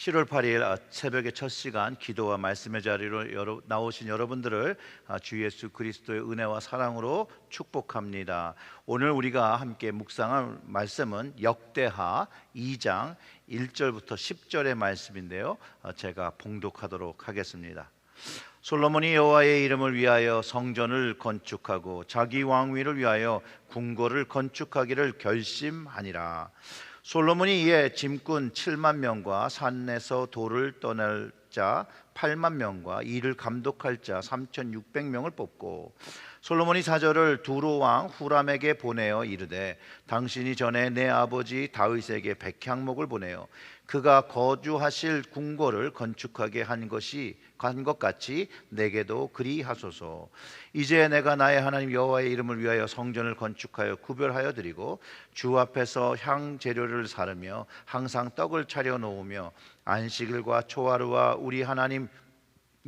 7월 8일 새벽의 첫 시간 기도와 말씀의 자리로 나오신 여러분들을 주 예수 그리스도의 은혜와 사랑으로 축복합니다. 오늘 우리가 함께 묵상할 말씀은 역대하 2장 1절부터 10절의 말씀인데요, 제가 봉독하도록 하겠습니다. 솔로몬이 여호와의 이름을 위하여 성전을 건축하고 자기 왕위를 위하여 궁궐을 건축하기를 결심하니라. 솔로몬이 이에 짐꾼 7만 명과 산에서 돌을 떠낼 자 8만 명과 이를 감독할 자 3,600명을 뽑고, 솔로몬이 사절을 두로 왕 후람에게 보내어 이르되, 당신이 전에 내 아버지 다윗에게 백향목을 보내어 그가 거주하실 궁궐을 건축하게 한 것 같이 내게도 그리하소서. 이제 내가 나의 하나님 여호와의 이름을 위하여 성전을 건축하여 구별하여 드리고 주 앞에서 향 재료를 사르며 항상 떡을 차려 놓으며 안식일과 초하루와 우리 하나님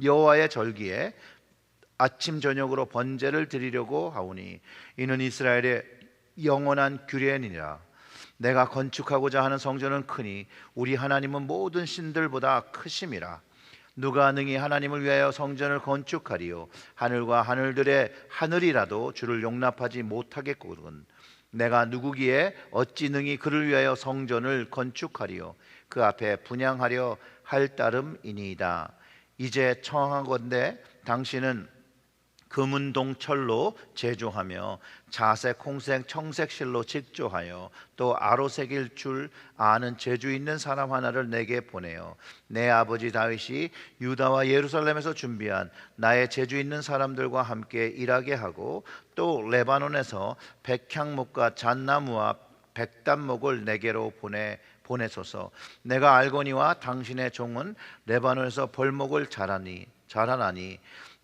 여호와의 절기에 아침 저녁으로 번제를 드리려고 하오니 이는 이스라엘의 영원한 규례니라. 내가 건축하고자 하는 성전은 크니 우리 하나님은 모든 신들보다 크심이라. 누가 능히 하나님을 위하여 성전을 건축하리요? 하늘과 하늘들의 하늘이라도 주를 용납하지 못하겠거든. 내가 누구기에 어찌 능히 그를 위하여 성전을 건축하리요? 그 앞에 분향하려 할 따름이니이다. 이제 청하건대 당신은 금은동 철로 제조하며 자색, 홍색, 청색 실로 직조하여 또 아로새길 줄 아는 재주 있는 사람 하나를 내게 보내어 내 아버지 다윗이 유다와 예루살렘에서 준비한 나의 재주 있는 사람들과 함께 일하게 하고, 또 레바논에서 백향목과 잣나무와 백단목을 내게로 보내소서. 내가 알거니와 당신의 종은 레바논에서 벌목을 자라나니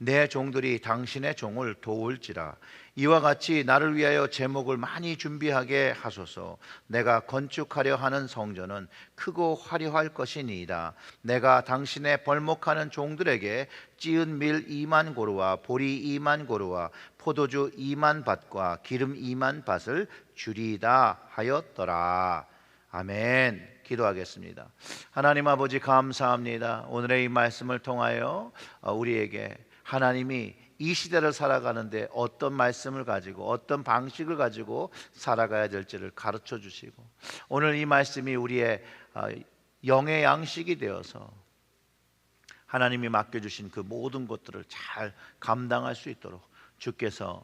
내 종들이 당신의 종을 도울지라. 이와 같이 나를 위하여 제목을 많이 준비하게 하소서. 내가 건축하려 하는 성전은 크고 화려할 것이니이다. 내가 당신의 벌목하는 종들에게 찌은 밀 2만 고루와 보리 2만 고루와 포도주 2만 밭과 기름 2만 밭을 주리이다 하였더라. 아멘. 기도하겠습니다. 하나님 아버지, 감사합니다. 오늘의 이 말씀을 통하여 우리에게 하나님이 이 시대를 살아가는데 어떤 말씀을 가지고 어떤 방식을 가지고 살아가야 될지를 가르쳐 주시고, 오늘 이 말씀이 우리의 영의 양식이 되어서 하나님이 맡겨주신 그 모든 것들을 잘 감당할 수 있도록 주께서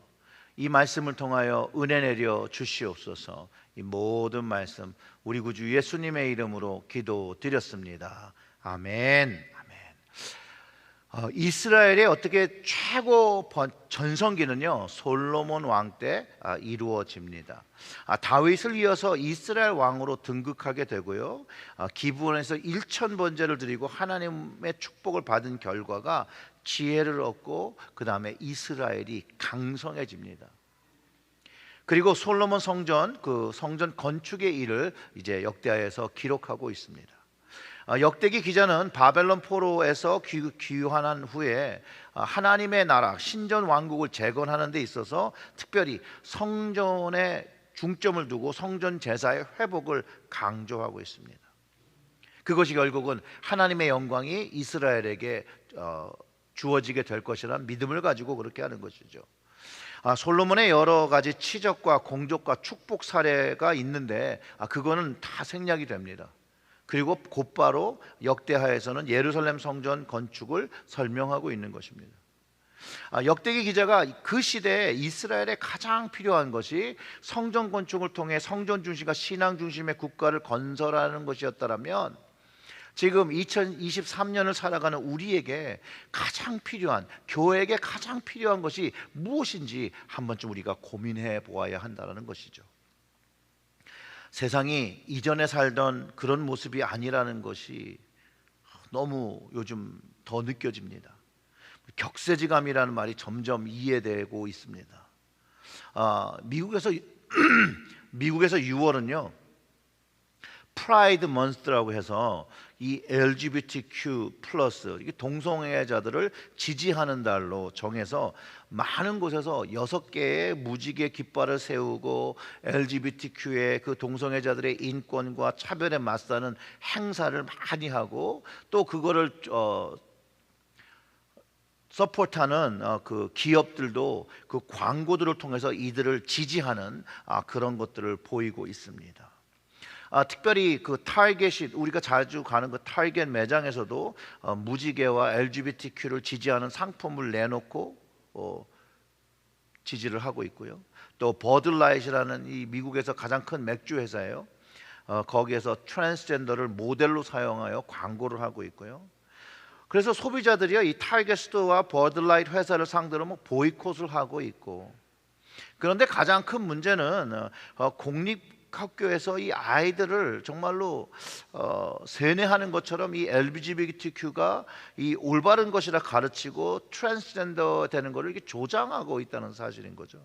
이 말씀을 통하여 은혜 내려 주시옵소서. 이 모든 말씀 우리 구주 예수님의 이름으로 기도드렸습니다. 아멘. 이스라엘의 어떻게 최고 전성기는요, 솔로몬 왕 때 이루어집니다. 다윗을 이어서 이스라엘 왕으로 등극하게 되고요, 기브온에서 1,000번제를 드리고 하나님의 축복을 받은 결과가 지혜를 얻고 그 다음에 이스라엘이 강성해집니다. 그리고 솔로몬 성전, 그 성전 건축의 일을 이제 역대하에서 기록하고 있습니다. 역대기 기자는 바벨론 포로에서 귀환한 후에 하나님의 나라 신전 왕국을 재건하는 데 있어서 특별히 성전에 중점을 두고 성전 제사의 회복을 강조하고 있습니다. 그것이 결국은 하나님의 영광이 이스라엘에게 주어지게 될 것이라는 믿음을 가지고 그렇게 하는 것이죠. 솔로몬의 여러 가지 치적과 공적과 축복 사례가 있는데 그거는 다 생략이 됩니다. 그리고 곧바로 역대하에서는 예루살렘 성전 건축을 설명하고 있는 것입니다. 역대기 기자가 그 시대에 이스라엘에 가장 필요한 것이 성전 건축을 통해 성전 중심과 신앙 중심의 국가를 건설하는 것이었다면, 지금 2023년을 살아가는 우리에게 가장 필요한, 교회에게 가장 필요한 것이 무엇인지 한 번쯤 우리가 고민해 보아야 한다는 것이죠. 세상이 이전에 살던 그런 모습이 아니라는 것이 너무 요즘 더 느껴집니다. 격세지감이라는 말이 점점 이해되고 있습니다. 미국에서 6월은요 프라이드 먼스라고 해서 이 LGBTQ 플러스 동성애자들을 지지하는 달로 정해서 많은 곳에서 6개의 무지개 깃발을 세우고 LGBTQ의 그 동성애자들의 인권과 차별에 맞서는 행사를 많이 하고, 또 그거를 서포트하는 그 기업들도 그 광고들을 통해서 이들을 지지하는 그런 것들을 보이고 있습니다. 특별히 그 타겟이, 우리가 자주 가는 그 타겟 매장에서도 무지개와 LGBTQ를 지지하는 상품을 내놓고 지지를 하고 있고요. 또 버드라이트라는 이 미국에서 가장 큰 맥주 회사예요. 거기에서 트랜스젠더를 모델로 사용하여 광고를 하고 있고요. 그래서 소비자들이요, 이 타겟 스토어와 버드라이트 회사를 상대로 보이콧을 하고 있고, 그런데 가장 큰 문제는 공립학교에서 이 아이들을 정말로 세뇌하는 것처럼 이 LGBTQ가 이 올바른 것이라 가르치고 트랜스젠더 되는 것을 이렇게 조장하고 있다는 사실인 거죠.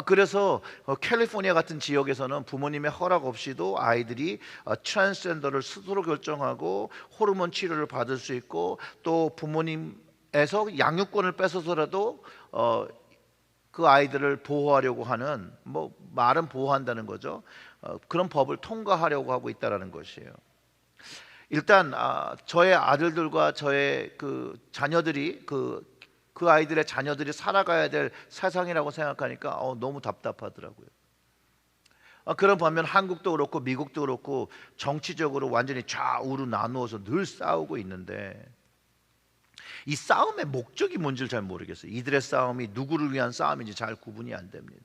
그래서 캘리포니아 같은 지역에서는 부모님의 허락 없이도 아이들이 트랜스젠더를 스스로 결정하고 호르몬 치료를 받을 수 있고, 또 부모님에서 양육권을 뺏어서라도 그 아이들을 보호하려고 하는, 말은 보호한다는 거죠. 그런 법을 통과하려고 하고 있다는 것이에요. 일단 저의 아들들과 저의 그 자녀들이 그 아이들의 자녀들이 살아가야 될 세상이라고 생각하니까 너무 답답하더라고요. 그런 반면 한국도 그렇고 미국도 그렇고 정치적으로 완전히 좌우로 나누어서 늘 싸우고 있는데, 이 싸움의 목적이 뭔지를 잘 모르겠어요. 이들의 싸움이 누구를 위한 싸움인지 잘 구분이 안 됩니다.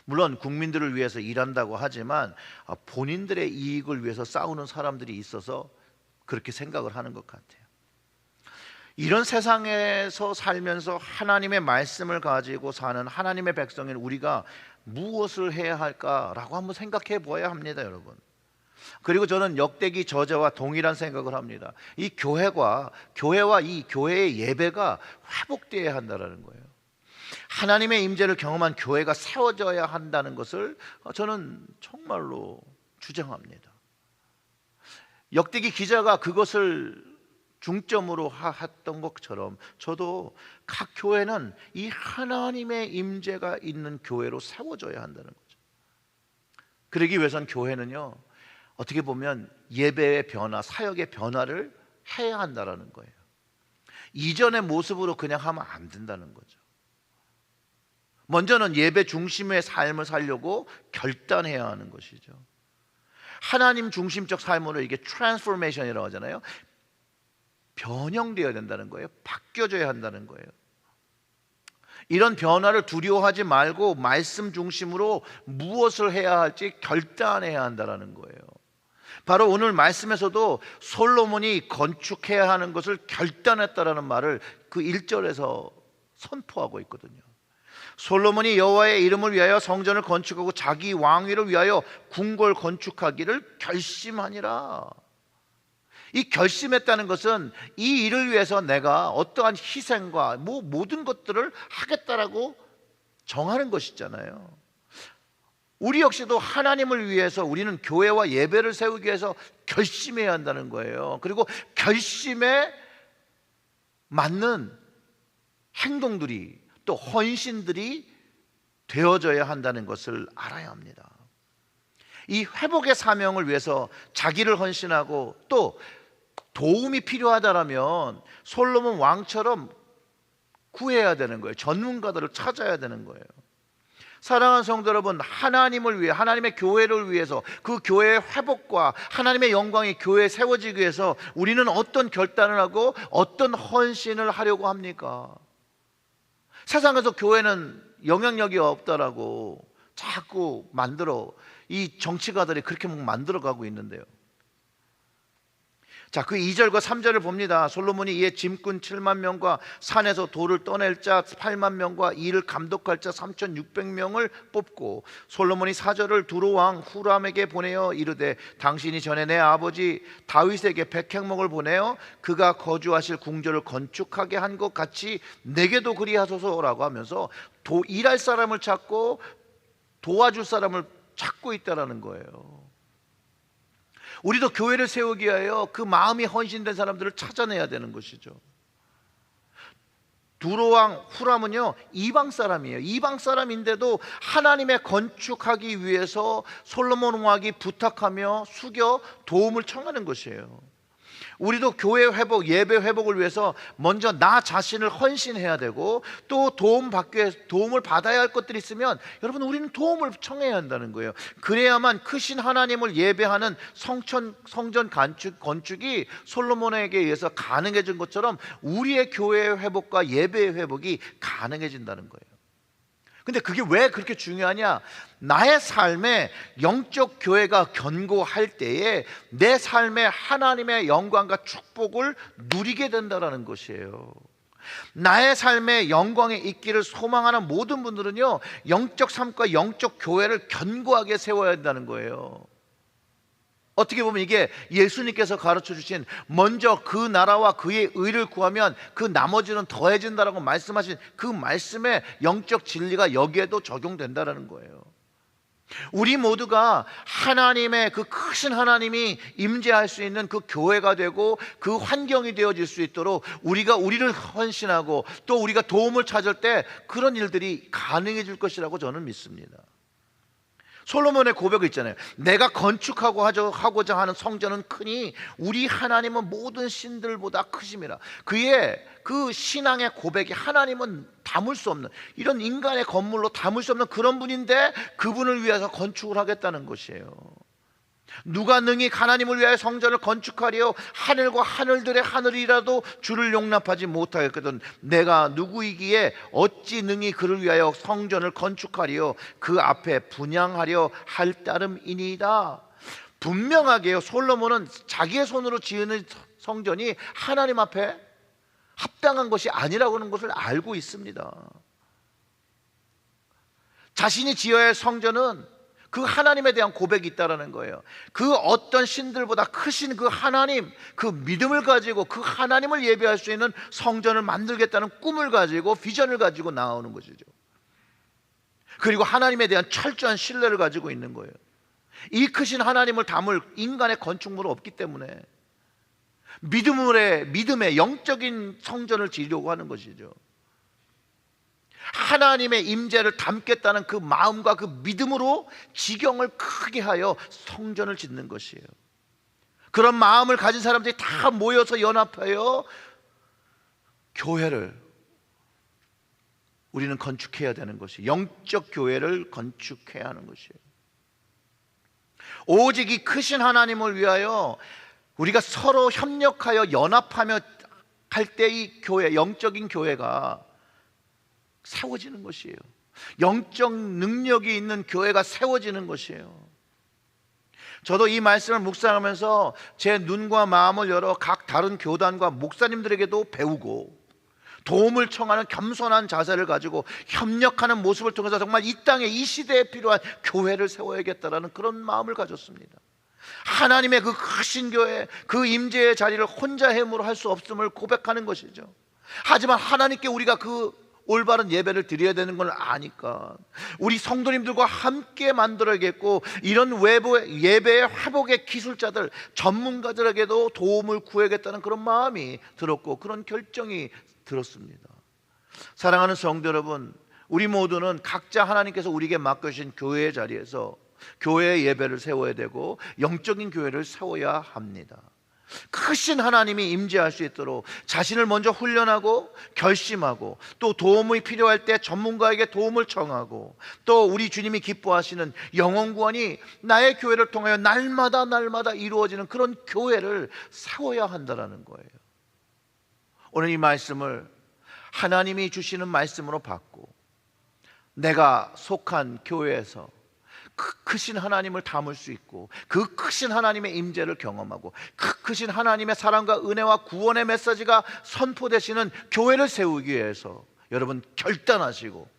물론 국민들을 위해서 일한다고 하지만 본인들의 이익을 위해서 싸우는 사람들이 있어서 그렇게 생각을 하는 것 같아요. 이런 세상에서 살면서 하나님의 말씀을 가지고 사는 하나님의 백성인 우리가 무엇을 해야 할까라고 한번 생각해 보아야 합니다, 여러분. 그리고 저는 역대기 저자와 동일한 생각을 합니다. 이 교회와 이 교회의 예배가 회복되어야 한다는 거예요. 하나님의 임재를 경험한 교회가 세워져야 한다는 것을 저는 정말로 주장합니다. 역대기 기자가 그것을 중점으로 했던 것처럼 저도 각 교회는 이 하나님의 임재가 있는 교회로 세워져야 한다는 거죠. 그러기 위해선 교회는요, 어떻게 보면 예배의 변화, 사역의 변화를 해야 한다는 거예요. 이전의 모습으로 그냥 하면 안 된다는 거죠. 먼저는 예배 중심의 삶을 살려고 결단해야 하는 것이죠. 하나님 중심적 삶으로 이게 트랜스포메이션이라고 하잖아요. 변형되어야 된다는 거예요. 바뀌어져야 한다는 거예요. 이런 변화를 두려워하지 말고 말씀 중심으로 무엇을 해야 할지 결단해야 한다는 거예요. 바로 오늘 말씀에서도 솔로몬이 건축해야 하는 것을 결단했다라는 말을 그 1절에서 선포하고 있거든요. 솔로몬이 여호와의 이름을 위하여 성전을 건축하고 자기 왕위를 위하여 궁궐 건축하기를 결심하니라. 이 결심했다는 것은 이 일을 위해서 내가 어떠한 희생과 모든 것들을 하겠다라고 정하는 것이잖아요. 우리 역시도 하나님을 위해서 우리는 교회와 예배를 세우기 위해서 결심해야 한다는 거예요. 그리고 결심에 맞는 행동들이, 또 헌신들이 되어져야 한다는 것을 알아야 합니다. 이 회복의 사명을 위해서 자기를 헌신하고, 또 도움이 필요하다라면 솔로몬 왕처럼 구해야 되는 거예요. 전문가들을 찾아야 되는 거예요. 사랑하는 성도 여러분, 하나님을 위해, 하나님의 교회를 위해서, 그 교회의 회복과 하나님의 영광이 교회에 세워지기 위해서 우리는 어떤 결단을 하고 어떤 헌신을 하려고 합니까? 세상에서 교회는 영향력이 없다라고 자꾸 이 정치가들이 그렇게 만들어가고 있는데요. 자, 그 2절과 3절을 봅니다. 솔로몬이 이에 짐꾼 7만 명과 산에서 돌을 떠낼 자 8만 명과 이를 감독할 자 3,600명을 뽑고, 솔로몬이 사절을 두로 왕 후람에게 보내어 이르되 당신이 전에 내 아버지 다윗에게 백향목을 보내어 그가 거주하실 궁전을 건축하게 한 것 같이 내게도 그리하소서라고 하면서 일할 사람을 찾고 도와줄 사람을 찾고 있다라는 거예요. 우리도 교회를 세우기 위하여 그 마음이 헌신된 사람들을 찾아내야 되는 것이죠. 두로왕 후람은요, 이방 사람이에요. 이방 사람인데도 하나님의 건축하기 위해서 솔로몬 왕이 부탁하며 숙여 도움을 청하는 것이에요. 우리도 교회 회복, 예배 회복을 위해서 먼저 나 자신을 헌신해야 되고, 또 도움을 받아야 할 것들이 있으면 여러분, 우리는 도움을 청해야 한다는 거예요. 그래야만 크신 하나님을 예배하는 성전 건축이 솔로몬에게 의해서 가능해진 것처럼 우리의 교회의 회복과 예배의 회복이 가능해진다는 거예요. 근데 그게 왜 그렇게 중요하냐? 나의 삶에 영적 교회가 견고할 때에 내 삶에 하나님의 영광과 축복을 누리게 된다는 것이에요. 나의 삶에 영광에 있기를 소망하는 모든 분들은요, 영적 삶과 영적 교회를 견고하게 세워야 한다는 거예요. 어떻게 보면 이게 예수님께서 가르쳐 주신 먼저 그 나라와 그의 의를 구하면 그 나머지는 더해진다라고 말씀하신 그 말씀의 영적 진리가 여기에도 적용된다라는 거예요. 우리 모두가 하나님의 그 크신 하나님이 임재할 수 있는 그 교회가 되고 그 환경이 되어질 수 있도록 우리를 헌신하고 또 우리가 도움을 찾을 때 그런 일들이 가능해질 것이라고 저는 믿습니다. 솔로몬의 고백이 있잖아요. 내가 건축하고자 하는 성전은 크니 우리 하나님은 모든 신들보다 크심이라. 그의 그 신앙의 고백이 하나님은 담을 수 없는, 이런 인간의 건물로 담을 수 없는 그런 분인데 그분을 위해서 건축을 하겠다는 것이에요. 누가 능히 하나님을 위하여 성전을 건축하리요? 하늘과 하늘들의 하늘이라도 주를 용납하지 못하겠거든. 내가 누구이기에 어찌 능히 그를 위하여 성전을 건축하리요? 그 앞에 분향하려 할 따름이니이다. 분명하게요, 솔로몬은 자기의 손으로 지은 성전이 하나님 앞에 합당한 것이 아니라고 하는 것을 알고 있습니다. 자신이 지어야 할 성전은 그 하나님에 대한 고백이 있다라는 거예요. 그 어떤 신들보다 크신 그 하나님, 그 믿음을 가지고 그 하나님을 예배할 수 있는 성전을 만들겠다는 꿈을 가지고, 비전을 가지고 나오는 것이죠. 그리고 하나님에 대한 철저한 신뢰를 가지고 있는 거예요. 이 크신 하나님을 담을 인간의 건축물은 없기 때문에 믿음의 영적인 성전을 지으려고 하는 것이죠. 하나님의 임재를 담겠다는 그 마음과 그 믿음으로 지경을 크게 하여 성전을 짓는 것이에요. 그런 마음을 가진 사람들이 다 모여서 연합하여 교회를 우리는 건축해야 되는 것이, 영적 교회를 건축해야 하는 것이에요. 오직 이 크신 하나님을 위하여 우리가 서로 협력하여 연합하며 할 때 이 교회, 영적인 교회가 세워지는 것이에요. 영적 능력이 있는 교회가 세워지는 것이에요. 저도 이 말씀을 묵상하면서 제 눈과 마음을 열어 각 다른 교단과 목사님들에게도 배우고 도움을 청하는 겸손한 자세를 가지고 협력하는 모습을 통해서 정말 이 땅에 이 시대에 필요한 교회를 세워야겠다라는 그런 마음을 가졌습니다. 하나님의 그 크신 교회, 그 임재의 자리를 혼자 힘으로 할 수 없음을 고백하는 것이죠. 하지만 하나님께 우리가 그 올바른 예배를 드려야 되는 걸 아니까 우리 성도님들과 함께 만들어야겠고, 이런 예배의 회복의 기술자들, 전문가들에게도 도움을 구해야겠다는 그런 마음이 들었고, 그런 결정이 들었습니다. 사랑하는 성도 여러분, 우리 모두는 각자 하나님께서 우리에게 맡겨주신 교회의 자리에서 교회의 예배를 세워야 되고 영적인 교회를 세워야 합니다. 크신 하나님이 임재할 수 있도록 자신을 먼저 훈련하고 결심하고, 또 도움이 필요할 때 전문가에게 도움을 청하고, 또 우리 주님이 기뻐하시는 영혼 구원이 나의 교회를 통하여 날마다 이루어지는 그런 교회를 세워야 한다는 거예요. 오늘 이 말씀을 하나님이 주시는 말씀으로 받고, 내가 속한 교회에서 그 크신 하나님을 담을 수 있고, 그 크신 하나님의 임재를 경험하고, 그 크신 하나님의 사랑과 은혜와 구원의 메시지가 선포되시는 교회를 세우기 위해서 여러분 결단하시고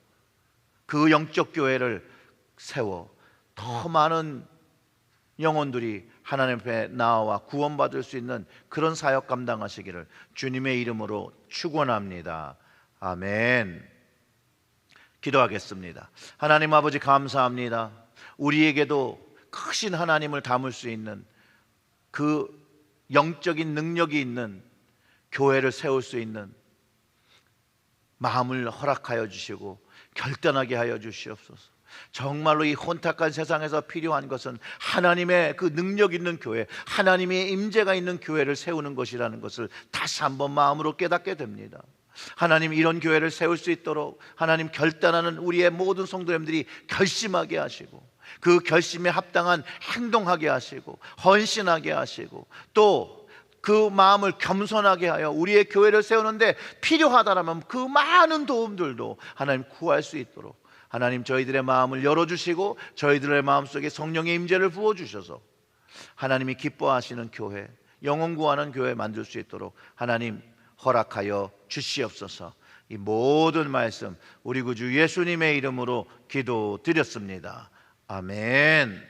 그 영적 교회를 세워 더 많은 영혼들이 하나님 앞에 나와 구원받을 수 있는 그런 사역 감당하시기를 주님의 이름으로 축원합니다. 아멘. 기도하겠습니다. 하나님 아버지, 감사합니다. 우리에게도 크신 하나님을 담을 수 있는 그 영적인 능력이 있는 교회를 세울 수 있는 마음을 허락하여 주시고 결단하게 하여 주시옵소서. 정말로 이 혼탁한 세상에서 필요한 것은 하나님의 그 능력 있는 교회, 하나님의 임재가 있는 교회를 세우는 것이라는 것을 다시 한번 마음으로 깨닫게 됩니다. 하나님, 이런 교회를 세울 수 있도록 하나님 결단하는 우리의 모든 성도님들이 결심하게 하시고 그 결심에 합당한 행동하게 하시고 헌신하게 하시고 또 그 마음을 겸손하게 하여 우리의 교회를 세우는데 필요하다라면 그 많은 도움들도 하나님 구할 수 있도록 하나님 저희들의 마음을 열어주시고 저희들의 마음속에 성령의 임재를 부어주셔서 하나님이 기뻐하시는 교회, 영혼 구하는 교회 만들 수 있도록 하나님 허락하여 주시옵소서. 이 모든 말씀 우리 구주 예수님의 이름으로 기도드렸습니다. 아멘.